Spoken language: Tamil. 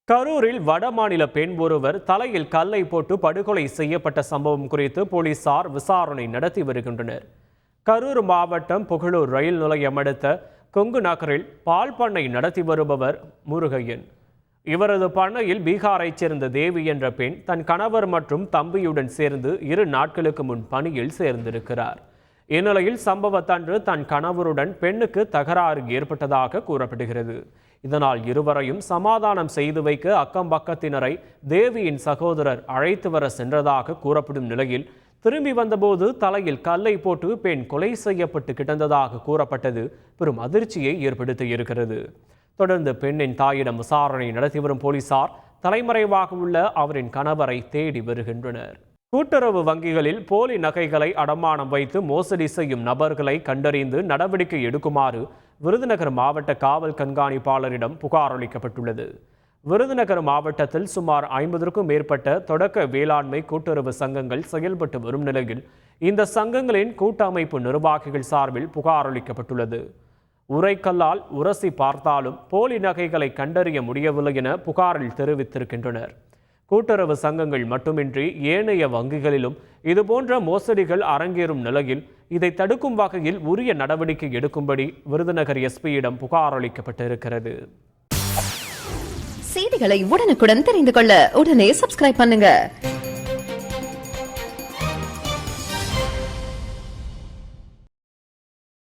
கரூரில் வடமாநில பெண் ஒருவர் தலையில் கல்லை போட்டு படுகொலை செய்யப்பட்ட சம்பவம் குறித்து போலீசார் விசாரணை நடத்தி வருகின்றனர். கரூர் மாவட்டம் புகழூர் ரயில் நிலையம் அடுத்த கொங்கு நகரில் பால் பண்ணை நடத்தி வருபவர் முருகையன். இவரது பண்ணையில் பீகாரைச் சேர்ந்த தேவி என்ற பெண் தன் கணவர் மற்றும் தம்பியுடன் சேர்ந்து 2 நாட்களுக்கு முன் பணியில் சேர்ந்திருக்கிறார். இந்நிலையில் சம்பவத்தன்று தன் கணவருடன் பெண்ணுக்கு தகராறு ஏற்பட்டதாக கூறப்படுகிறது. இதனால் இருவரையும் சமாதானம் செய்து வைக்க அக்கம் பக்கத்தினரை தேவியின் சகோதரர் அழைத்து வர சென்றதாக கூறப்படும் நிலையில் திரும்பி வந்தபோது தலையில் கல்லை போட்டு பெண் கொலை செய்யப்பட்டு கிடந்ததாக கூறப்பட்டது பெரும் அதிர்ச்சியை ஏற்படுத்தியிருக்கிறது. தொடர்ந்து பெண்ணின் தாயிடம் விசாரணை நடத்தி வரும் போலீசார் தலைமறைவாக உள்ள அவரின் கணவரை தேடி வருகின்றனர். கூட்டுறவு வங்கிகளில் போலி நகைகளை அடமானம் வைத்து மோசடி செய்யும் நபர்களை கண்டறிந்து நடவடிக்கை எடுக்குமாறு விருதுநகர் மாவட்ட காவல் கண்காணிப்பாளரிடம் புகார் அளிக்கப்பட்டுள்ளது. விருதுநகர் மாவட்டத்தில் சுமார் 50க்கும் மேற்பட்ட தொடக்க வேளாண்மை கூட்டுறவு சங்கங்கள் செயல்பட்டு வரும் நிலையில் இந்த சங்கங்களின் கூட்டமைப்பு நிர்வாகிகள் சார்பில் புகார் அளிக்கப்பட்டுள்ளது. உரைக்கல்லால் உரசி பார்த்தாலும் போலி நகைகளை கண்டறிய முடியவில்லை என புகாரில் தெரிவித்திருக்கின்றனர். கூட்டுறவு சங்கங்கள் மட்டுமின்றி ஏனைய வங்கிகளிலும் இதுபோன்ற மோசடிகள் அரங்கேறும் நிலையில் இதை தடுக்கும் வகையில் உரிய நடவடிக்கை எடுக்கும்படி விருதுநகர் எஸ்பியிடம் புகார் அளிக்கப்பட்டிருக்கிறது. செய்திகளை உடனுக்குடன் தெரிந்து கொள்ள உடனே சப்ஸ்கிரைப் பண்ணுங்க.